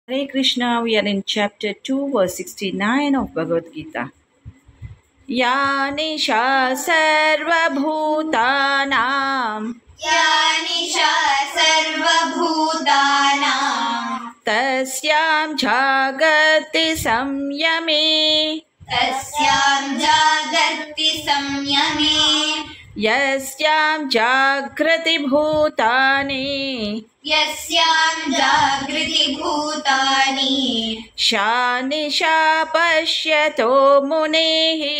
Hare Krishna, we are in chapter 2, verse 69 of Bhagavad Gita. Ya nisha sarvabhutanam या निशा सर्वभूतानां tasyam jagati samyame तस्यां जागर्ति संयमे yasyam jagrati bhutani यस्यां जागृति भूतानि sha nisha pashyato munehi.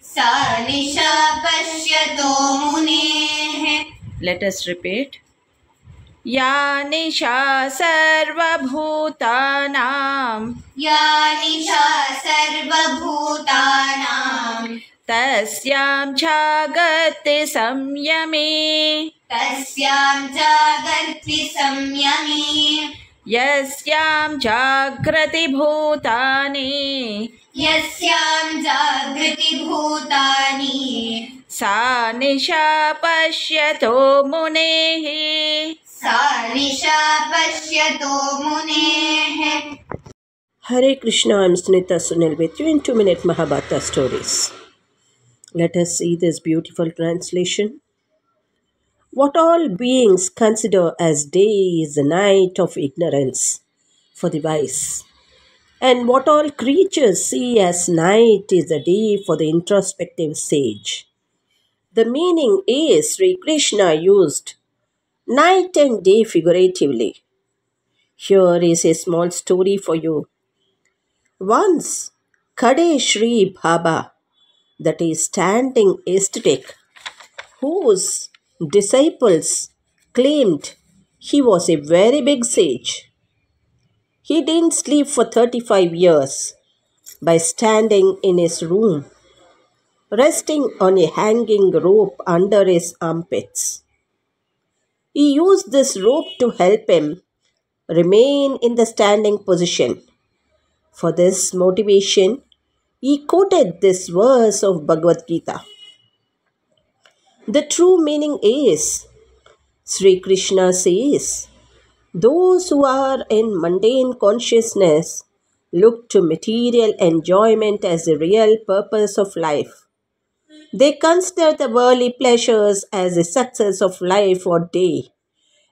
सा निशा पश्यतो मुनेः. Let us repeat. Ya nisha sarvabhutanam या निशा सर्वभूतानां tasyam jagati samyame तस्यां जागर्ति संयमे yasyam jagrati bhutani यस्यां जागृति भूतानि sa nisha pashyato munehi. सा निशा पश्यतो मुनेः. Hare Krishna, I am Sunita Sunil with you in 2-minute Mahabharata stories. Let us see this beautiful translation. What all beings consider as day is the night of ignorance for the wise. And what all creatures see as night is the day for the introspective sage. The meaning is Sri Krishna used night and day figuratively. Here is a small story for you. Once, Kade Shri Baba, that is standing ascetic, whose disciples claimed he was a very big sage. He didn't sleep for 35 years by standing in his room, resting on a hanging rope under his armpits. He used this rope to help him remain in the standing position. For this motivation, he quoted this verse of Bhagavad Gita. The true meaning is, Sri Krishna says, those who are in mundane consciousness look to material enjoyment as the real purpose of life. They consider the worldly pleasures as the success of life or day,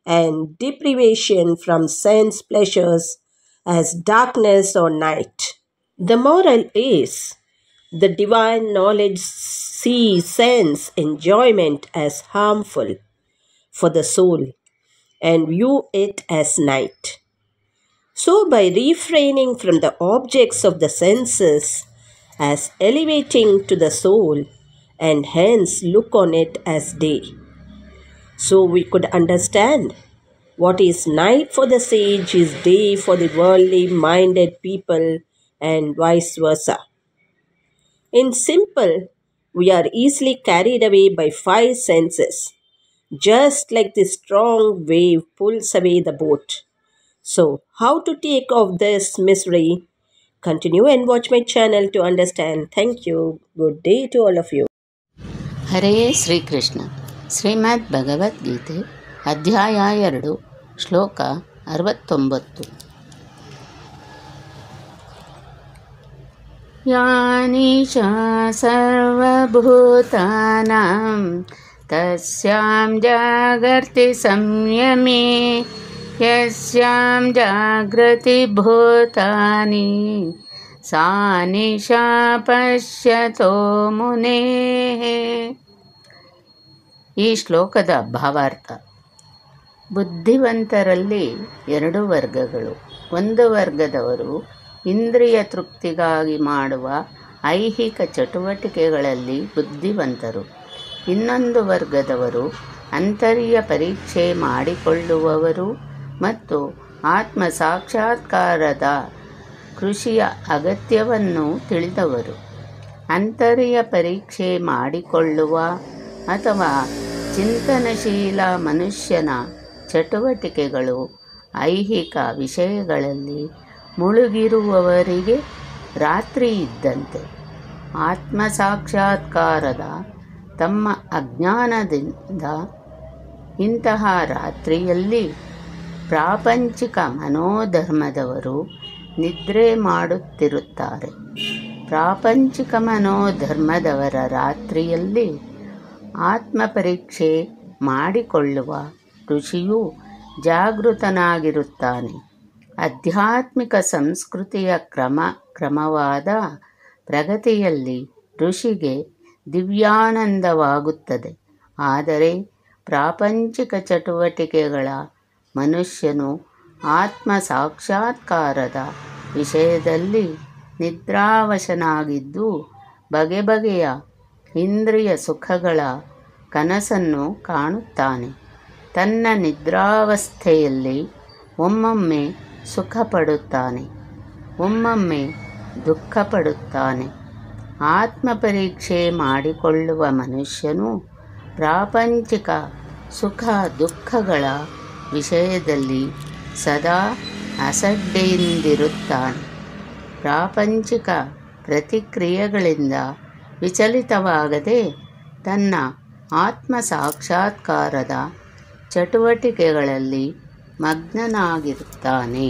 and deprivation from sense pleasures as darkness or night. The moral is, the divine knowledge sees sense enjoyment as harmful for the soul and view it as night. So by refraining from the objects of the senses as elevating to the soul and hence look on it as day. So we could understand what is night for the sage is day for the worldly minded people and vice versa. In simple, we are easily carried away by 5 senses, just like the strong wave pulls away the boat. So, how to take off this misery? Continue and watch my channel to understand. Thank you. Good day to all of you. ಹರೇ ಶ್ರೀಕೃಷ್ಣ. ಶ್ರೀಮದ್ ಭಗವದ್ಗೀತೆ ಅಧ್ಯಾಯ 2 ಶ್ಲೋಕ 69. ಯಾ ನಿಶಾ ಸರ್ವಭೂತಾನಾಂ ತಸ್ಯಾಂ ಜಾಗರ್ತಿ ಸಂಯಮೇ ಯಸ್ಯಾಂ ಜಾಗೃತಿ ಭೂತಾನಿ ಸಾ ನಿಶಾ ಪಶ್ಯತೋ ಮುನೇಃ. ಈ ಶ್ಲೋಕದ ಭಾವಾರ್ಥ: ಬುದ್ಧಿವಂತರಲ್ಲಿ 2 ವರ್ಗಗಳು. ಒಂದು ವರ್ಗದವರು ಇಂದ್ರಿಯ ತೃಪ್ತಿಗಾಗಿ ಮಾಡುವ ಐಹಿಕ ಚಟುವಟಿಕೆಗಳಲ್ಲಿ ಬುದ್ಧಿವಂತರು. ಇನ್ನೊಂದು ವರ್ಗದವರು ಅಂತರ್ಯ ಪರೀಕ್ಷೆ ಮಾಡಿಕೊಳ್ಳುವವರು ಮತ್ತು ಆತ್ಮ ಸಾಕ್ಷಾತ್ಕಾರದ ಕೃಷಿಯ ಅಗತ್ಯವನ್ನು ತಿಳಿದವರು. ಅಂತರ್ಯ ಪರೀಕ್ಷೆ ಮಾಡಿಕೊಳ್ಳುವ ಅಥವಾ ಚಿಂತನಶೀಲ ಮನುಷ್ಯನ ಚಟುವಟಿಕೆಗಳು ಐಹಿಕ ವಿಷಯಗಳಲ್ಲಿ ಮುಳುಗಿರುವವರಿಗೆ ರಾತ್ರಿ ಇದ್ದಂತೆ. ಆತ್ಮ ಸಾಕ್ಷಾತ್ಕಾರದ ತಮ್ಮ ಅಜ್ಞಾನದಿಂದ ಇಂತಹ ರಾತ್ರಿಯಲ್ಲಿ ಪ್ರಾಪಂಚಿಕ ಮನೋಧರ್ಮದವರು ನಿದ್ರೆ ಮಾಡುತ್ತಿರುತ್ತಾರೆ. ಪ್ರಾಪಂಚಿಕ ಮನೋಧರ್ಮದವರ ರಾತ್ರಿಯಲ್ಲಿ ಆತ್ಮಪರೀಕ್ಷೆ ಮಾಡಿಕೊಳ್ಳುವ ಋಷಿಯು ಜಾಗೃತನಾಗಿರುತ್ತಾನೆ. ಆಧ್ಯಾತ್ಮಿಕ ಸಂಸ್ಕೃತಿಯ ಕ್ರಮವಾದ ಪ್ರಗತಿಯಲ್ಲಿ ಋಷಿಗೆ ದಿವ್ಯಾನಂದವಾಗುತ್ತದೆ. ಆದರೆ ಪ್ರಾಪಂಚಿಕ ಚಟುವಟಿಕೆಗಳ ಮನುಷ್ಯನು ಆತ್ಮ ಸಾಕ್ಷಾತ್ಕಾರದ ವಿಷಯದಲ್ಲಿ ನಿದ್ರಾವಶನಾಗಿದ್ದು ಬಗೆ ಬಗೆಯ ಇಂದ್ರಿಯ ಸುಖಗಳ ಕನಸನ್ನು ಕಾಣುತ್ತಾನೆ. ತನ್ನ ನಿದ್ರಾವಸ್ಥೆಯಲ್ಲಿ ಒಮ್ಮೊಮ್ಮೆ ಸುಖ ಪಡುತ್ತಾನೆ, ಒಮ್ಮೊಮ್ಮೆ ದುಃಖ ಪಡುತ್ತಾನೆ. ಆತ್ಮಪರೀಕ್ಷೆ ಮಾಡಿಕೊಳ್ಳುವ ಮನುಷ್ಯನು ಪ್ರಾಪಂಚಿಕ ಸುಖ ದುಃಖಗಳ ವಿಷಯದಲ್ಲಿ ಸದಾ ಅಸಡ್ಡೆಯಿಂದಿರುತ್ತಾನೆ. ಪ್ರಾಪಂಚಿಕ ಪ್ರತಿಕ್ರಿಯೆಗಳಿಂದ ವಿಚಲಿತವಾಗದೆ ತನ್ನ ಆತ್ಮ ಸಾಕ್ಷಾತ್ಕಾರದ ಚಟುವಟಿಕೆಗಳಲ್ಲಿ ಮಗ್ನನಾಗಿರುತ್ತಾನೆ.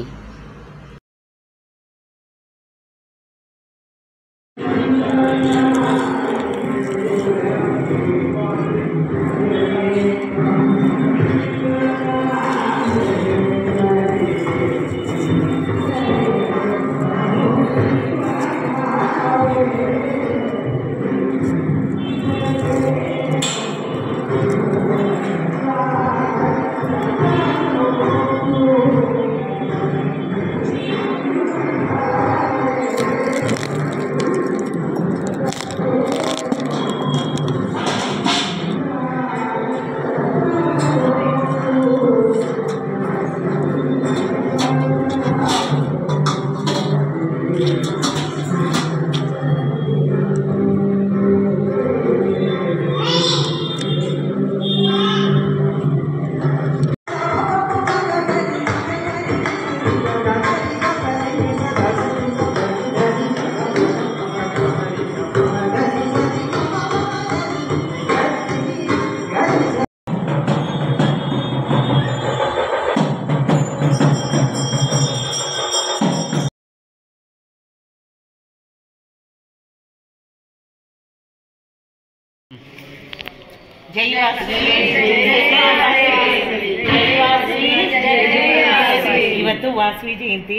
ಇವತ್ತು ವಾಸವಿ ಜಯಂತಿ,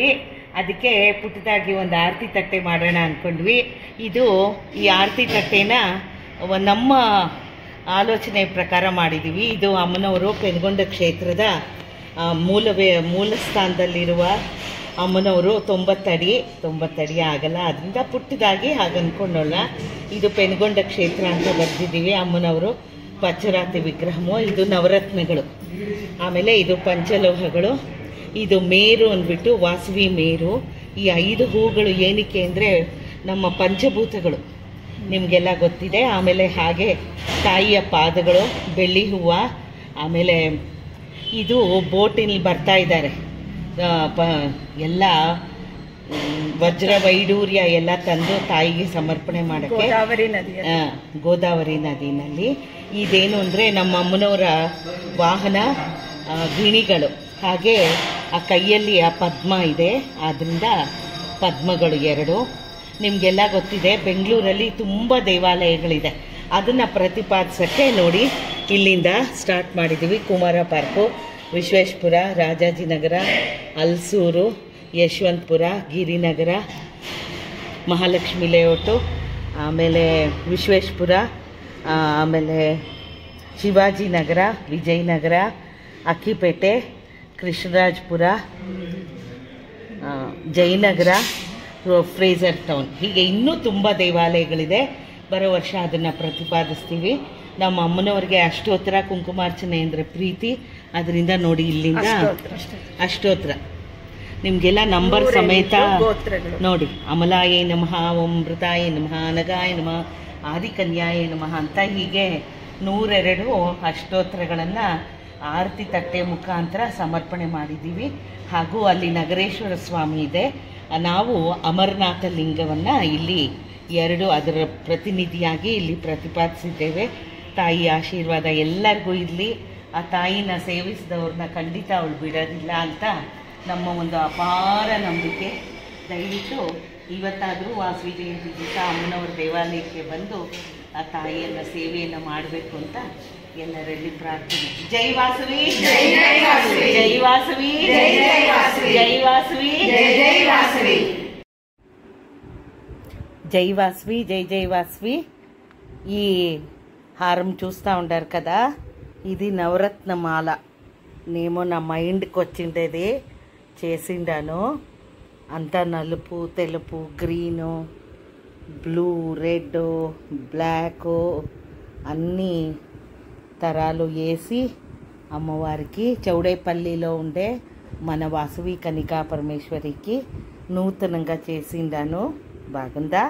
ಅದಕ್ಕೆ ಪುಟ್ಟದಾಗಿ ಒಂದು ಆರತಿ ತಟ್ಟೆ ಮಾಡೋಣ ಅಂದ್ಕೊಂಡ್ವಿ. ಈ ಆರತಿ ತಟ್ಟೆನ ನಮ್ಮ ಆಲೋಚನೆ ಪ್ರಕಾರ ಮಾಡಿದ್ದೀವಿ. ಇದು ಅಮ್ಮನವರು ಪೆನುಗೊಂಡ ಕ್ಷೇತ್ರದ ಮೂಲ ಸ್ಥಾನದಲ್ಲಿರುವ ಅಮ್ಮನವರು 90 ಅಡಿ ಆಗಲ್ಲ, ಅದರಿಂದ ಪುಟ್ಟದಾಗಿ ಹಾಗೆ ಅಂದ್ಕೊಂಡೋಣ. ಇದು ಪೆನುಗೊಂಡ ಕ್ಷೇತ್ರ ಅಂತ ಬರೆದಿದ್ದೀವಿ. ಅಮ್ಮನವರು ಪಂಚರಾತಿ ವಿಗ್ರಹಮು, ಇದು ನವರತ್ನಗಳು, ಆಮೇಲೆ ಇದು ಪಂಚಲೋಹಗಳು, ಇದು ಮೇರು ಅಂದ್ಬಿಟ್ಟು ವಾಸವಿ ಮೇರು. ಈ 5 ಹೂಗಳು ಏನಕ್ಕೆ ಅಂದರೆ ನಮ್ಮ ಪಂಚಭೂತಗಳು ನಿಮಗೆಲ್ಲ ಗೊತ್ತಿದೆ. ಆಮೇಲೆ ಹಾಗೆ ತಾಯಿಯ ಪಾದಗಳು, ಬೆಳ್ಳಿ ಹೂವು, ಆಮೇಲೆ ಇದು ಬೋಟಿನಲ್ಲಿ ಬರ್ತಾ ಇದ್ದಾರೆ ಎಲ್ಲ ವಜ್ರ ವೈಡೂರ್ಯ ಎಲ್ಲ ತಂದು ತಾಯಿಗೆ ಸಮರ್ಪಣೆ ಮಾಡೋಕ್ಕೆ ಗೋದಾವರಿ ನದಿನಲ್ಲಿ. ಇದೇನು ಅಂದರೆ ನಮ್ಮ ಅಮ್ಮನವರ ವಾಹನ ಗಿಣಿಗಳು, ಹಾಗೆ ಆ ಕೈಯಲ್ಲಿ ಆ ಪದ್ಮ ಇದೆ, ಆದ್ದರಿಂದ ಪದ್ಮಗಳು 2. ನಿಮಗೆಲ್ಲ ಗೊತ್ತಿದೆ ಬೆಂಗಳೂರಲ್ಲಿ ತುಂಬ ದೇವಾಲಯಗಳಿದೆ, ಅದನ್ನು ಪ್ರತಿಪಾದಿಸೋಕ್ಕೆ ನೋಡಿ ಇಲ್ಲಿಂದ ಸ್ಟಾರ್ಟ್ ಮಾಡಿದ್ದೀವಿ. ಕುಮಾರ ಪಾರ್ಕು, ವಿಶ್ವೇಶ್ವರ, ರಾಜಾಜಿನಗರ, ಹಲಸೂರು, ಯಶವಂತಪುರ, ಗಿರಿನಗರ, ಮಹಾಲಕ್ಷ್ಮಿ ಲೇಔಟು, ಆಮೇಲೆ ವಿಶ್ವೇಶ್ವರ, ಆಮೇಲೆ ಶಿವಾಜಿನಗರ, ವಿಜಯನಗರ, ಅಕ್ಕಿಪೇಟೆ, ಕೃಷ್ಣರಾಜಪುರ, ಜಯನಗರ, ಫ್ರೇಜರ್ ಟೌನ್, ಹೀಗೆ ಇನ್ನೂ ತುಂಬ ದೇವಾಲಯಗಳಿದೆ. ಬರೋ ವರ್ಷ ಅದನ್ನು ಪ್ರತಿಪಾದಿಸ್ತೀವಿ. ನಮ್ಮ ಅಮ್ಮನವ್ರಿಗೆ ಅಷ್ಟೋತ್ತರ ಕುಂಕುಮಾರ್ಚನೆ ಅಂದರೆ ಪ್ರೀತಿ, ಅದರಿಂದ ನೋಡಿ ಇಲ್ಲಿಂದ ಅಷ್ಟೋತ್ತರ ನಿಮಗೆಲ್ಲ ನಂಬರ್ ಸಮೇತ ನೋಡಿ. ಅಮಲಾಯೇ ನಮಃ, ಓಂ ಮೃತಾಯೇ ನಮಃ, ನಗಾಯ ನಮಃ, ಆದಿಕನ್ಯಾಯೇ ನಮಃ ಅಂತ ಹೀಗೆ 102 ಅಷ್ಟೋತ್ತರಗಳನ್ನು ಆರತಿ ತಟ್ಟೆ ಮುಖಾಂತರ ಸಮರ್ಪಣೆ ಮಾಡಿದ್ದೀವಿ. ಹಾಗೂ ಅಲ್ಲಿ ನಗರೇಶ್ವರ ಸ್ವಾಮಿ ಇದೆ. ನಾವು ಅಮರನಾಥ ಲಿಂಗವನ್ನು ಇಲ್ಲಿ 2 ಅದರ ಪ್ರತಿನಿಧಿಯಾಗಿ ಇಲ್ಲಿ ಪ್ರತಿಪಾದಿಸಿದ್ದೇವೆ. ತಾಯಿ ಆಶೀರ್ವಾದ ಎಲ್ಲರಿಗೂ ಇರಲಿ. ಆ ತಾಯಿನ ಸೇವಿಸಿದವ್ರನ್ನ ಖಂಡಿತ ಅವಳು ಬಿಡೋದಿಲ್ಲ ಅಂತ ನಮ್ಮ ಒಂದು ಅಪಾರ ನಂಬಿಕೆ. ದಯವಿಟ್ಟು ಇವತ್ತಾದರೂ ವಾಸವಿ ಜಯಂತಿ ದಿವಸ ಅಮ್ಮನವ್ರ ದೇವಾಲಯಕ್ಕೆ ಬಂದು ಆ ತಾಯಿಯನ್ನು ಸೇವೆಯನ್ನು ಮಾಡಬೇಕು ಅಂತ ಎಲ್ಲರಲ್ಲಿ ಪ್ರಾರ್ಥನೆ. ಜೈ ವಾಸವಿ, ಜೈ ವಾಸವಿ, ಜೈ ವಾಸವಿ, ಜೈ ವಾಸವಿ, ಜೈ ವಾಸವಿ, ಜೈ ವಾಸವಿ, జై వాసవి, జై జై వాసవి. ఈ హారం చూస్తూ ఉంటారు కదా, ఇది నవరత్న మాల. నేను నా మైండ్కి వచ్చిండేది చేసిండాను. అంతా నలుపు, తెలుపు, గ్రీను, బ్లూ, రెడ్, బ్లాక్ అన్నీ తరాలు వేసి అమ్మవారికి చౌడేపల్లిలో ఉండే మన వాసవి కనికా పరమేశ్వరికి నూతనంగా చేసిండాను. బాగుందా?